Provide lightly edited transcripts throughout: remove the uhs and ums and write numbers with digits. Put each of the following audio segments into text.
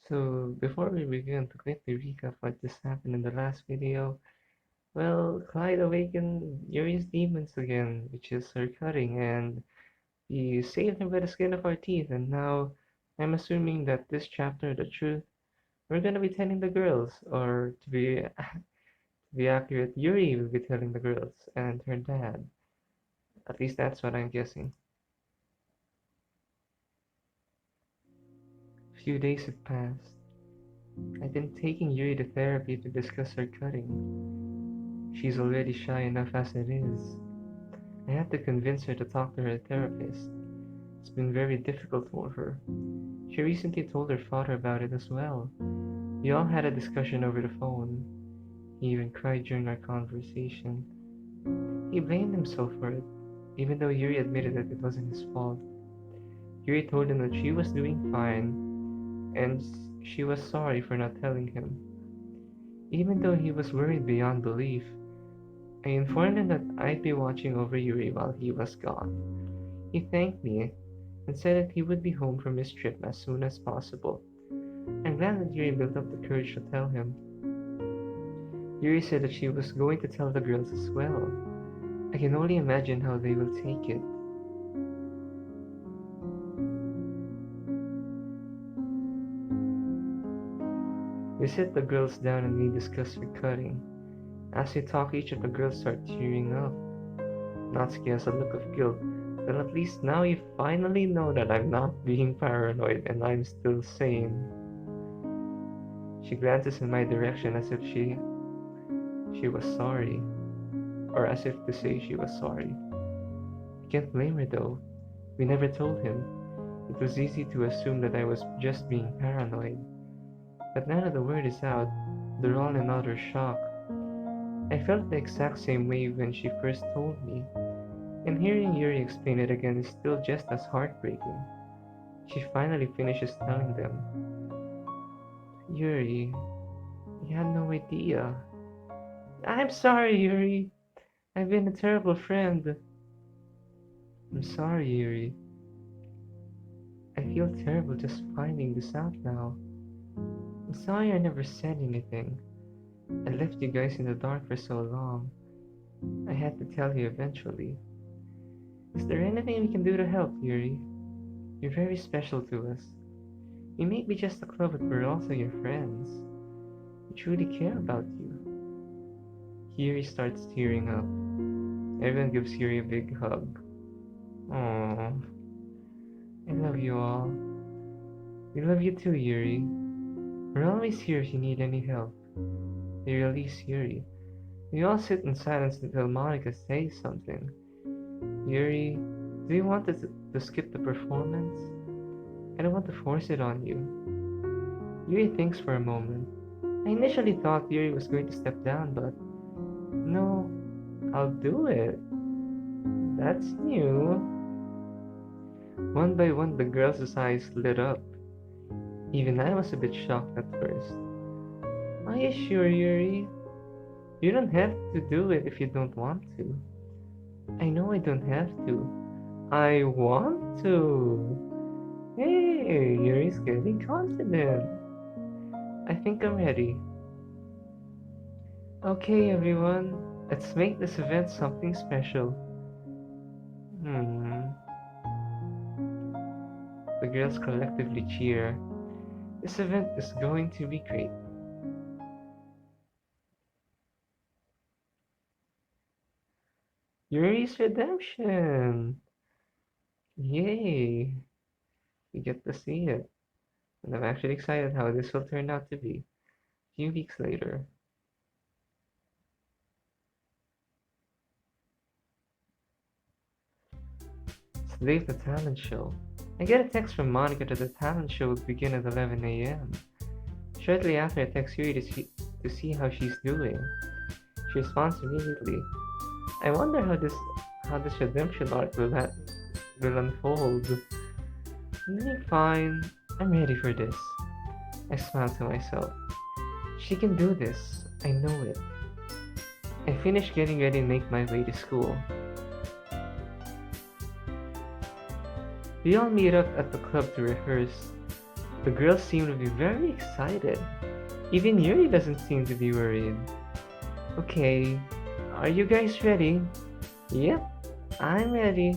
So before we begin to quickly recap what just happened in the last video, well, Clyde awakened Yuri's demons again, which is her cutting, and we saved him by the skin of our teeth, and now I'm assuming that this chapter, the truth, we're gonna be telling the girls, or to be accurate, Yuri will be telling the girls and her dad. At least that's what I'm guessing. A few days have passed. I've been taking Yuri to therapy to discuss her cutting. She's already shy enough as it is. I had to convince her to talk to her therapist. It's been very difficult for her. She recently told her father about it as well. We all had a discussion over the phone. He even cried during our conversation. He blamed himself for it, even though Yuri admitted that it wasn't his fault. Yuri told him that she was doing fine, and she was sorry for not telling him. Even though he was worried beyond belief, I informed him that I'd be watching over Yuri while he was gone. He thanked me and said that he would be home from his trip as soon as possible. I'm glad that Yuri built up the courage to tell him. Yuri said that she was going to tell the girls as well. I can only imagine how they will take it. We sit the girls down and we discuss recutting. As we talk, each of the girls start tearing up. Natsuki has a look of guilt. Well, at least now you finally know that I'm not being paranoid and I'm still sane. She glances in my direction as if she was sorry. Or as if to say she was sorry. I can't blame her though. We never told him. It was easy to assume that I was just being paranoid. But now that the word is out, they're all in utter shock. I felt the exact same way when she first told me, and hearing Yuri explain it again is still just as heartbreaking. She finally finishes telling them, Yuri, you had no idea. I'm sorry, Yuri. I've been a terrible friend. I'm sorry, Yuri. I feel terrible just finding this out now. I'm sorry I never said anything. I left you guys in the dark for so long. I had to tell you eventually. Is there anything we can do to help, Yuri? You're very special to us. We may be just a club, but we're also your friends. We truly care about you. Yuri starts tearing up. Everyone gives Yuri a big hug. Aww. I love you all. We love you too, Yuri. We're always here if you need any help. They release Yuri. We all sit in silence until Monica says something. Yuri, do you want to skip the performance? I don't want to force it on you. Yuri thinks for a moment. I initially thought Yuri was going to step down, but no, I'll do it. That's new. One by one, the girls' eyes lit up. Even I was a bit shocked at first. Are you sure, Yuri? You don't have to do it if you don't want to. I know I don't have to. I want to. Hey, Yuri's getting confident. I think I'm ready. Okay, everyone, let's make this event something special. The girls collectively cheer. This event is going to be great. Yuri's redemption! Yay! We get to see it. And I'm actually excited how this will turn out to be. A few weeks later. It's the day of the talent show. I get a text from Monica that the talent show will begin at 11 a.m. Shortly after, I text Yuri to see how she's doing. She responds immediately. I wonder how this redemption arc will unfold. I'm doing fine. I'm ready for this. I smile to myself. She can do this. I know it. I finish getting ready and make my way to school. We all meet up at the club to rehearse. The girls seem to be very excited. Even Yuri doesn't seem to be worried. Okay, are you guys ready? Yep, I'm ready.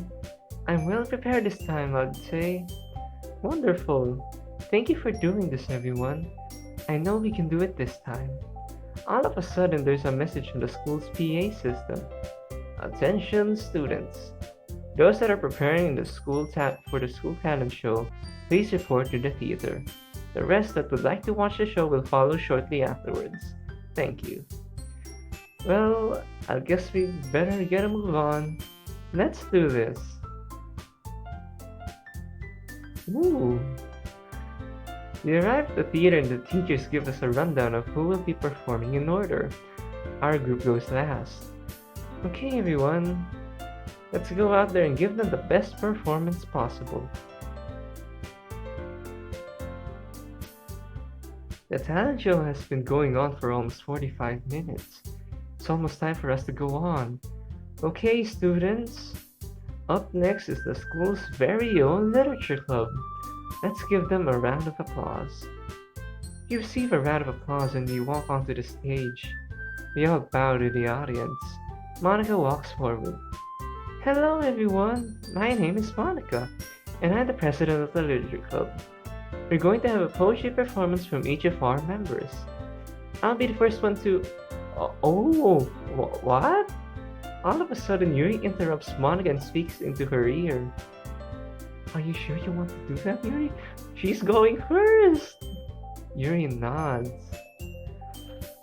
I'm well prepared this time, I'd say. Wonderful. Thank you for doing this, everyone. I know we can do it this time. All of a sudden, there's a message from the school's PA system. Attention, students. Those that are preparing for the school talent show, please report to the theater. The rest that would like to watch the show will follow shortly afterwards. Thank you. Well, I guess we better get a move on. Let's do this. Ooh. We arrive at the theater and the teachers give us a rundown of who will be performing in order. Our group goes last. Okay everyone, let's go out there and give them the best performance possible. The talent show has been going on for almost 45 minutes. It's almost time for us to go on. Okay students, up next is the school's very own literature club. Let's give them a round of applause. You receive a round of applause and you walk onto the stage. We all bow to the audience. Monica walks forward. Hello everyone, my name is Monica, and I'm the president of the literature club. We're going to have a poetry performance from each of our members. I'll be the first one to... what? All of a sudden Yuri interrupts Monica and speaks into her ear. Are you sure you want to do that, Yuri? She's going first! Yuri nods.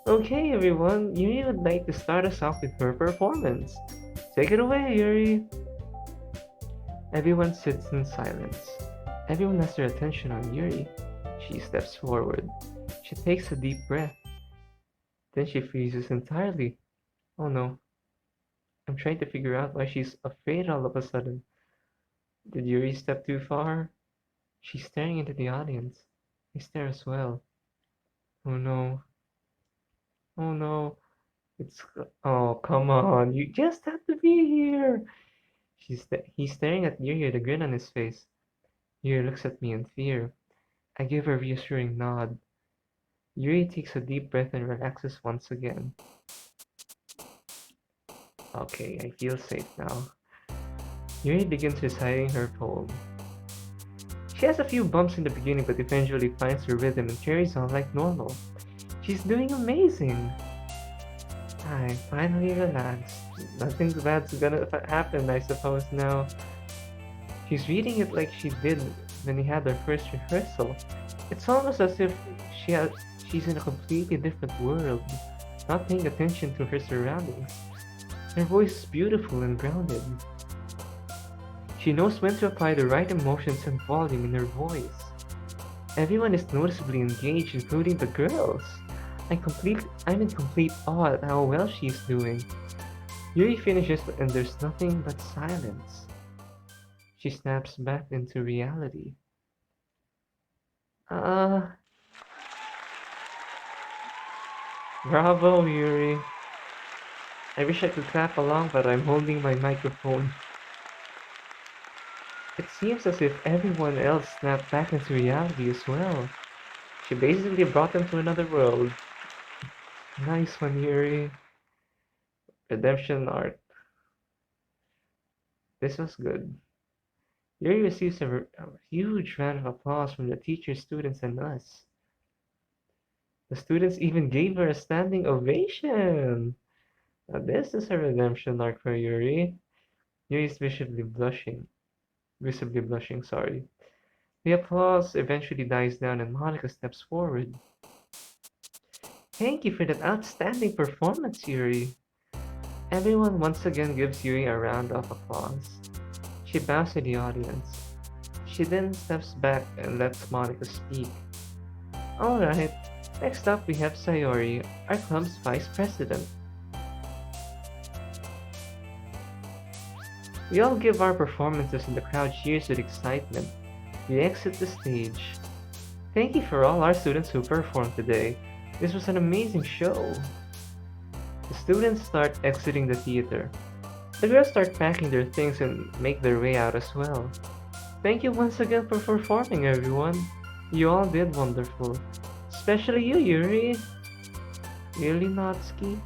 Okay everyone, Yuri would like to start us off with her performance. Take it away, Yuri! Everyone sits in silence. Everyone has their attention on Yuri. She steps forward. She takes a deep breath. Then she freezes entirely. Oh no. I'm trying to figure out why she's afraid all of a sudden. Did Yuri step too far? She's staring into the audience. I stare as well. Oh no. Oh no. Oh, come on. You just have to be here. He's staring at Yuri with a grin on his face. Yuri looks at me in fear. I give her a reassuring nod. Yuri takes a deep breath and relaxes once again. Okay, I feel safe now. Yuri begins reciting her poem. She has a few bumps in the beginning but eventually finds her rhythm and carries on like normal. She's doing amazing! I finally relaxed. Nothing bad's gonna happen, I suppose now. She's reading it like she did when we had our first rehearsal. It's almost as if she's in a completely different world, not paying attention to her surroundings. Her voice is beautiful and grounded. She knows when to apply the right emotions and volume in her voice. Everyone is noticeably engaged, including the girls. I'm in complete awe at how well she's doing. Yuri finishes and there's nothing but silence. She snaps back into reality. Bravo, Yuri. I wish I could clap along, but I'm holding my microphone. It seems as if everyone else snapped back into reality as well. She basically brought them to another world. Nice one, Yuri. Redemption arc. This was good. Yuri receives a huge round of applause from the teachers, students, and us. The students even gave her a standing ovation. Now this is a redemption arc for Yuri. Yuri is visibly blushing, sorry. The applause eventually dies down and Monica steps forward. Thank you for that outstanding performance, Yuri. Everyone once again gives Yuri a round of applause. She bows to the audience. She then steps back and lets Monica speak. Alright, next up we have Sayori, our club's vice president. We all give our performances and the crowd cheers with excitement. We exit the stage. Thank you for all our students who performed today. This was an amazing show. The students start exiting the theater. The girls start packing their things and make their way out as well. Thank you once again for performing, everyone. You all did wonderful. Especially you, Yuri. Really, Natsuki?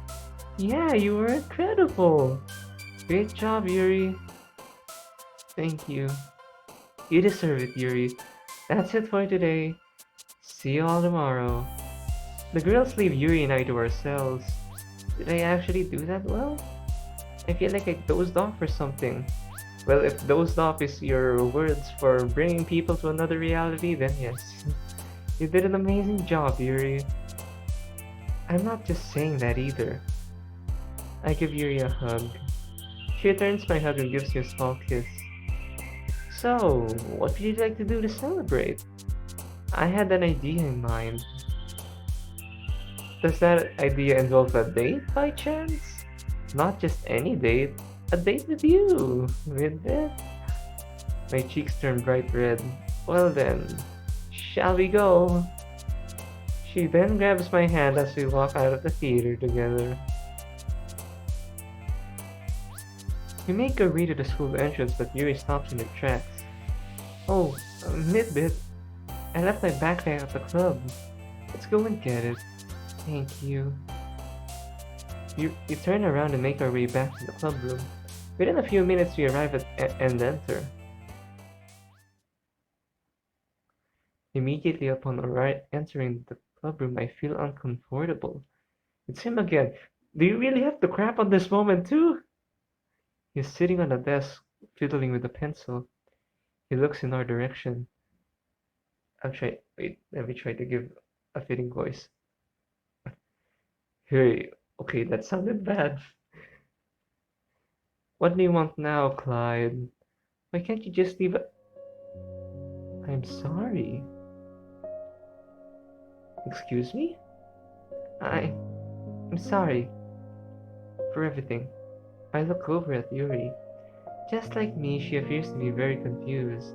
Yeah, you were incredible. Great job, Yuri. Thank you. You deserve it, Yuri. That's it for today. See you all tomorrow. The girls leave Yuri and I to ourselves. Did I actually do that well? I feel like I dozed off or something. Well, if dozed off is your words for bringing people to another reality, then yes. You did an amazing job, Yuri. I'm not just saying that either. I give Yuri a hug. She returns my hug and gives me a small kiss. So, what would you like to do to celebrate? I had an idea in mind. Does that idea involve a date by chance? Not just any date, a date with you, MidBit. My cheeks turn bright red. Well then, shall we go? She then grabs my hand as we walk out of the theater together. We make our way to the school entrance, but Yuri stops in her tracks. Oh, MidBit, I left my backpack at the club. Let's go and get it. Thank you. You turn around and make our way back to the club room. Within a few minutes, we arrive and enter. Immediately upon entering the club room, I feel uncomfortable. It's him again. Do you really have to crap on this moment too? He's sitting on a desk, fiddling with a pencil. He looks in our direction. Wait, let me try to give a fitting voice. Hey, okay, that sounded bad. What do you want now, Clyde? Why can't you just leave a... I'm sorry. Excuse me? I'm sorry for everything. I look over at Yuri. Just like me, she appears to be very confused.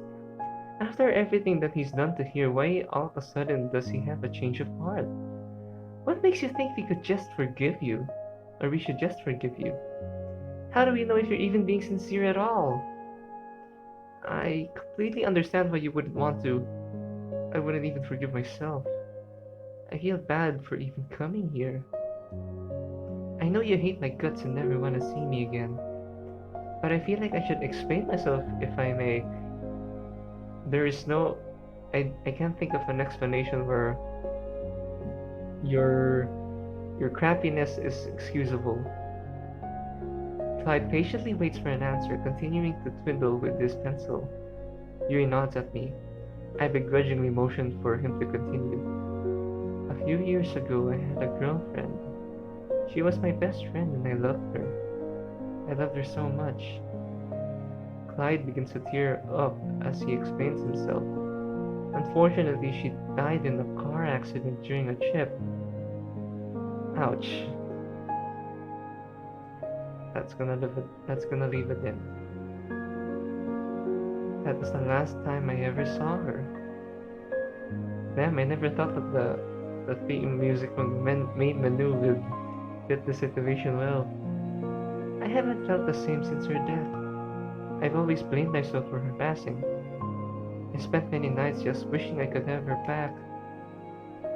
After everything that he's done to her, why all of a sudden does he have a change of heart? What makes you think we could just forgive you? Or we should just forgive you? How do we know if you're even being sincere at all? I completely understand why you wouldn't want to. I wouldn't even forgive myself. I feel bad for even coming here. I know you hate my guts and never want to see me again. But I feel like I should explain myself if I may. There is no... I can't think of an explanation where your crappiness is excusable. Clyde patiently waits for an answer, continuing to twiddle with his pencil. Yuri nods at me. I begrudgingly motioned for him to continue. A few years ago, I had a girlfriend. She was my best friend and I loved her. I loved her so much. Clyde begins to tear up as he explains himself. Unfortunately, she died in a car accident during a trip. Ouch. That's gonna leave it in. That was the last time I ever saw her. Damn, I never thought that the theme music from Made Manu would fit the situation well. I haven't felt the same since her death. I've always blamed myself for her passing. I spent many nights just wishing I could have her back.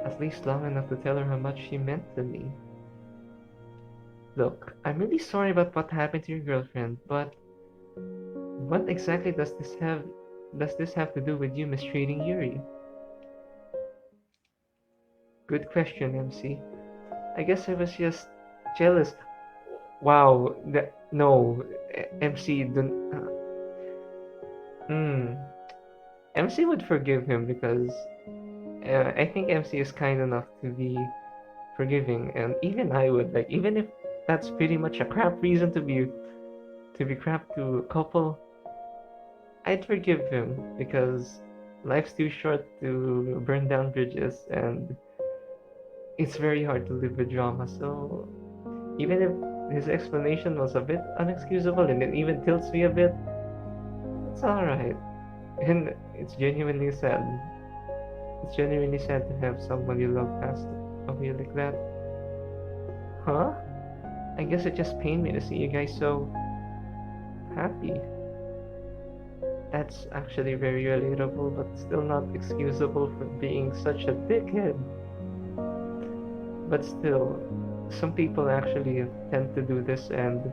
At least long enough to tell her how much she meant to me. Look, I'm really sorry about what happened to your girlfriend, but what exactly does this have to do with you mistreating Yuri? Good question, MC. I guess I was just jealous. Wow, no, MC don't. MC would forgive him because I think MC is kind enough to be forgiving, and even I would, like, even if that's pretty much a crap reason to be crap to a couple, I'd forgive him because life's too short to burn down bridges, and it's very hard to live with drama. So even if his explanation was a bit unexcusable and it even tilts me a bit, it's alright. And it's genuinely sad. It's genuinely sad to have someone you love pass away like that. Huh? I guess it just pained me to see you guys so happy. That's actually very relatable, but still not excusable for being such a dickhead. But still, some people actually tend to do this, and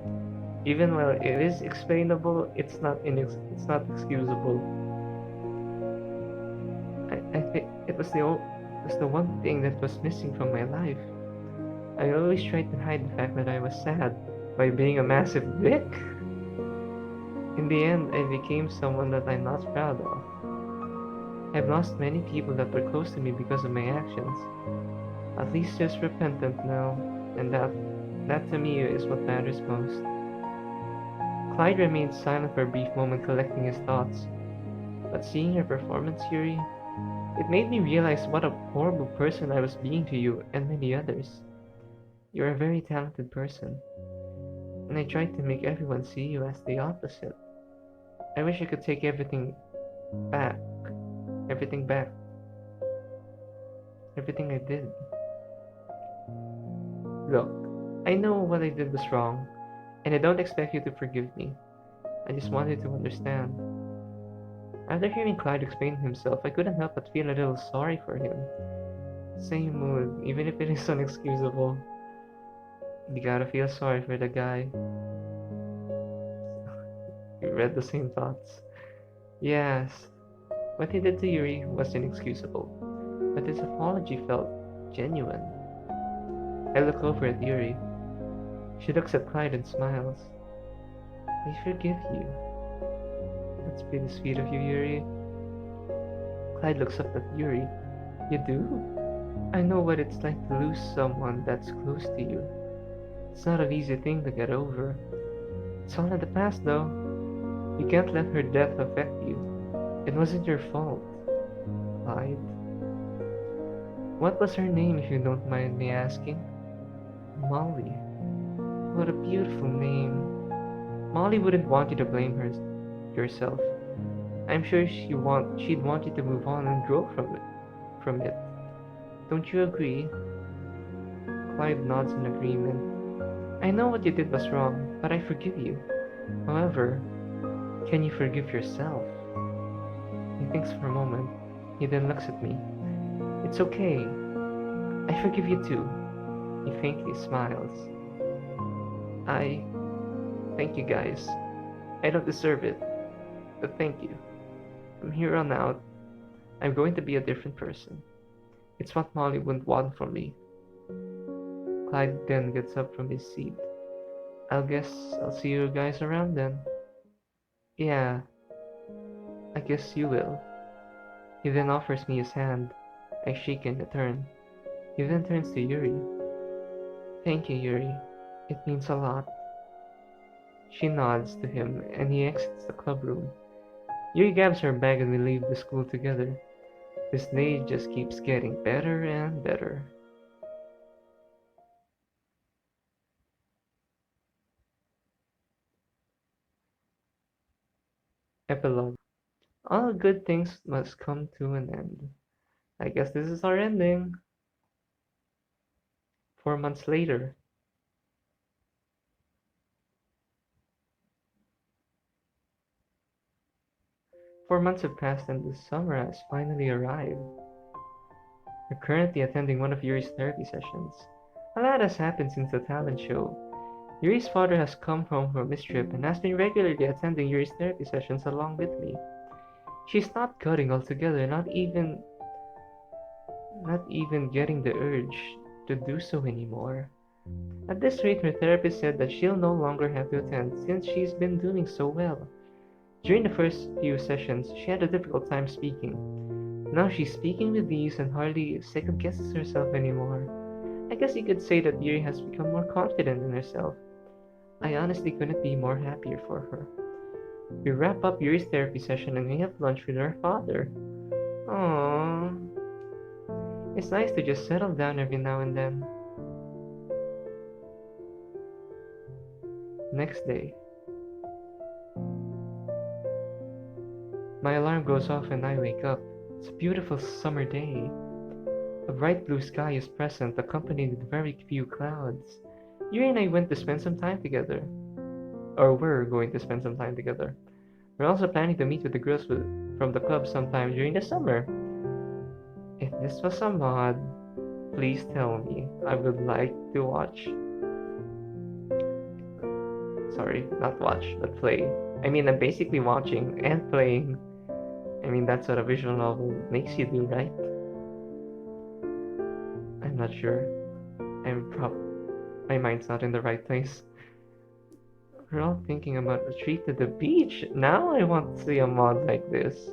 even while it is explainable, it's not excusable. I think it was the one thing that was missing from my life. I always tried to hide the fact that I was sad by being a massive dick. In the end, I became someone that I'm not proud of. I've lost many people that were close to me because of my actions. At least just repentant now, and that to me is what matters most. Clyde remained silent for a brief moment, collecting his thoughts. But seeing your performance, Yuri, it made me realize what a horrible person I was being to you and many others. You're a very talented person, and I tried to make everyone see you as the opposite. I wish I could take back, everything back, everything I did. Look, I know what I did was wrong, and I don't expect you to forgive me. I just wanted to understand. After hearing Clyde explain himself, I couldn't help but feel a little sorry for him. Same mood, even if it is unexcusable. You gotta feel sorry for the guy. You read the same thoughts. Yes, what he did to Yuri was inexcusable, but his apology felt genuine. I look over at Yuri. She looks at Clyde and smiles. I forgive you. That's pretty sweet of you, Yuri. Clyde looks up at Yuri. You do? I know what it's like to lose someone that's close to you. It's not an easy thing to get over. It's all in the past, though. You can't let her death affect you. It wasn't your fault, Clyde. What was her name, if you don't mind me asking? Molly. What a beautiful name. Molly wouldn't want you to blame yourself. I'm sure she'd want you to move on and grow from it. Don't you agree? Clyde nods in agreement. I know what you did was wrong, but I forgive you. However, can you forgive yourself? He thinks for a moment. He then looks at me. It's okay. I forgive you too. He faintly smiles. Thank you guys. I don't deserve it, but thank you. From here on out, I'm going to be a different person. It's what Molly wouldn't want from me. Clyde then gets up from his seat. I guess I'll see you guys around then. Yeah, I guess you will. He then offers me his hand. I shake in return. He then turns to Yuri. Thank you, Yuri. It means a lot. She nods to him and he exits the club room. Yuri grabs her bag and we leave the school together. This day just keeps getting better and better. Epilogue. All good things must come to an end. I guess this is our ending. 4 months later. 4 months have passed and the summer has finally arrived. We're currently attending one of Yuri's therapy sessions. A lot has happened since the talent show. Yuri's father has come home from his trip and has been regularly attending Yuri's therapy sessions along with me. She's not cutting altogether, not even getting the urge to do so anymore. At this rate, her therapist said that she'll no longer have to attend since she's been doing so well. During the first few sessions, she had a difficult time speaking. Now she's speaking with ease and hardly second-guesses herself anymore. I guess you could say that Yuri has become more confident in herself. I honestly couldn't be more happier for her. We wrap up Yuri's therapy session and we have lunch with her father. Aww. It's nice to just settle down every now and then. Next day. My alarm goes off and I wake up. It's a beautiful summer day. A bright blue sky is present, accompanied with very few clouds. Yuri and I went to spend some time together. Or were going to spend some time together. We're also planning to meet with the girls from the club sometime during the summer. If this was a mod, please tell me. I would like to watch. Sorry, not watch, but play. I mean, I'm basically watching and playing. I mean, that's what a visual novel makes you do, right? I'm not sure. My mind's not in the right place. We're all thinking about retreat to the beach. Now I want to see a mod like this.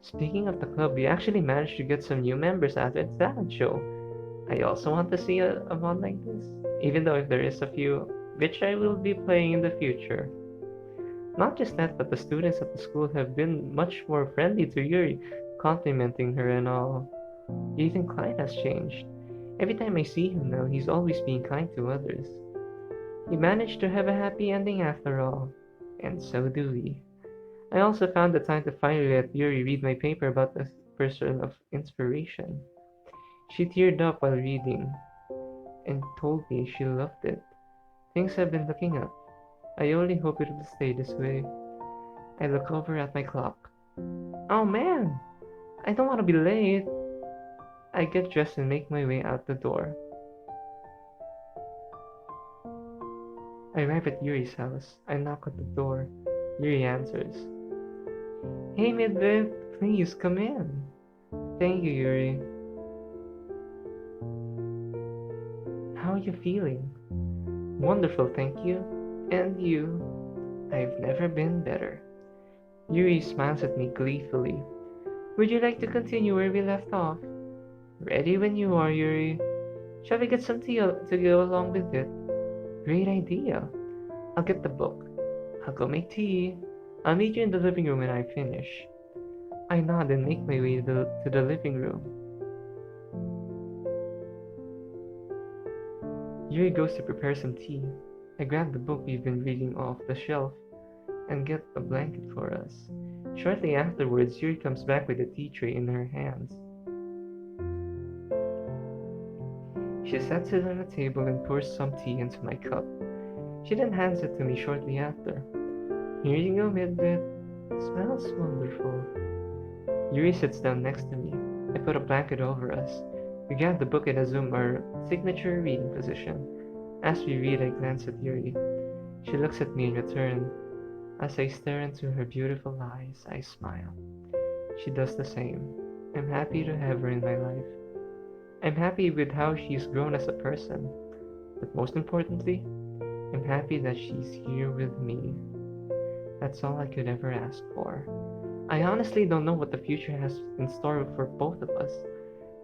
Speaking of the club, we actually managed to get some new members after its talent show. I also want to see a mod like this, even though if there is a few, which I will be playing in the future. Not just that, but the students at the school have been much more friendly to Yuri, complimenting her and all. Even Clyde has changed. Every time I see him now, he's always being kind to others. He managed to have a happy ending after all, and so do we. I also found the time to finally let Yuri read my paper about the person of inspiration. She teared up while reading, and told me she loved it. Things have been looking up. I only hope it will stay this way. I look over at my clock. Oh man! I don't want to be late. I get dressed and make my way out the door. I arrive at Yuri's house. I knock at the door. Yuri answers. Hey MidBitYT, please come in. Thank you, Yuri. How are you feeling? Wonderful, thank you. And you? I've never been better. Yuri smiles at me gleefully. Would you like to continue where we left off? Ready when you are, Yuri. Shall we get some tea to go along with it? Great idea. I'll get the book. I'll go make tea. I'll meet you in the living room when I finish. I nod and make my way to the living room. Yuri goes to prepare some tea. I grab the book we've been reading off the shelf and get a blanket for us. Shortly afterwards, Yuri comes back with a tea tray in her hands. She sets it on the table and pours some tea into my cup. She then hands it to me shortly after. Here you go, MidBitYT. Smells wonderful. Yuri sits down next to me. I put a blanket over us. We grab the book and assume our signature reading position. As we read, I glance at Yuri. She looks at me in return. As I stare into her beautiful eyes, I smile. She does the same. I'm happy to have her in my life. I'm happy with how she's grown as a person. But most importantly, I'm happy that she's here with me. That's all I could ever ask for. I honestly don't know what the future has in store for both of us,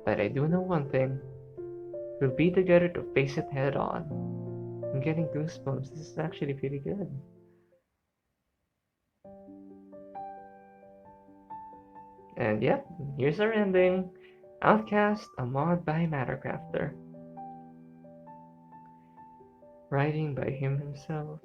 but I do know one thing. We'll be together to face it head on. I'm getting goosebumps. This is actually pretty good. And yep, here's our ending. Outcast, a mod by MatterCrafter. Writing by him himself.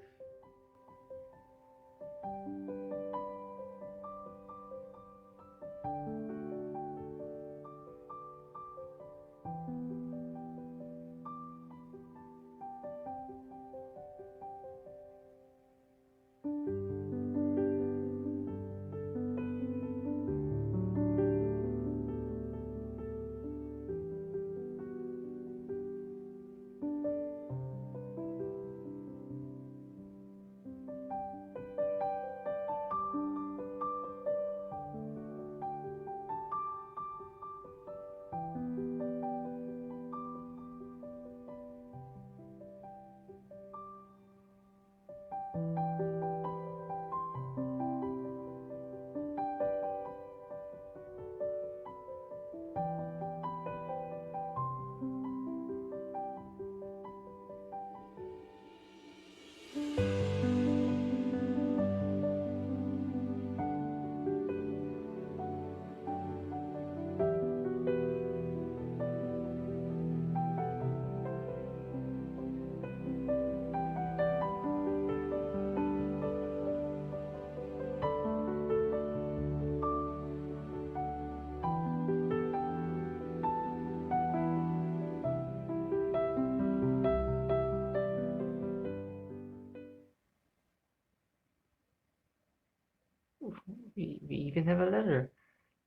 we even have a letter.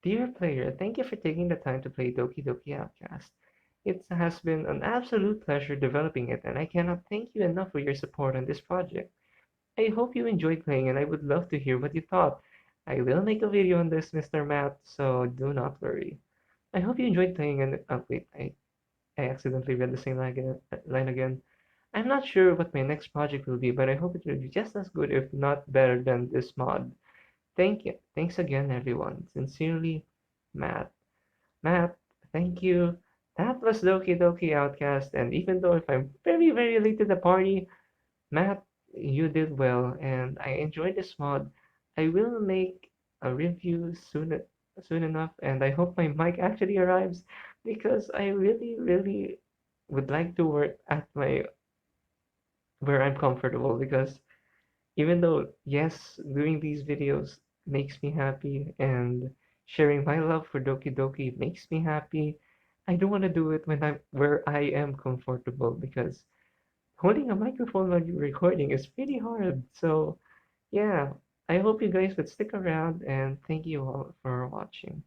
Dear player, thank you for taking the time to play Doki Doki Outcast. It has been an absolute pleasure developing it, and I cannot thank you enough for your support on this project. I hope you enjoyed playing, and I would love to hear what you thought. I will make a video on this, Mr. Matt, so do not worry. I hope you enjoyed playing, and wait, I accidentally read the same line again. I'm not sure what my next project will be, but I hope it will be just as good, if not better, than this mod. Thank you. Thanks again, everyone. Sincerely, Matt. Matt, thank you. That was Doki Doki Outcast, and even though if I'm very, very late to the party, Matt, you did well, and I enjoyed this mod. I will make a review soon enough, and I hope my mic actually arrives because I really, really would like to work at my where I'm comfortable because even though yes, doing these videos makes me happy and sharing my love for Doki Doki makes me happy, I don't want to do it when I'm where I am comfortable because holding a microphone while you're recording is pretty hard. So, yeah, I hope you guys would stick around and thank you all for watching.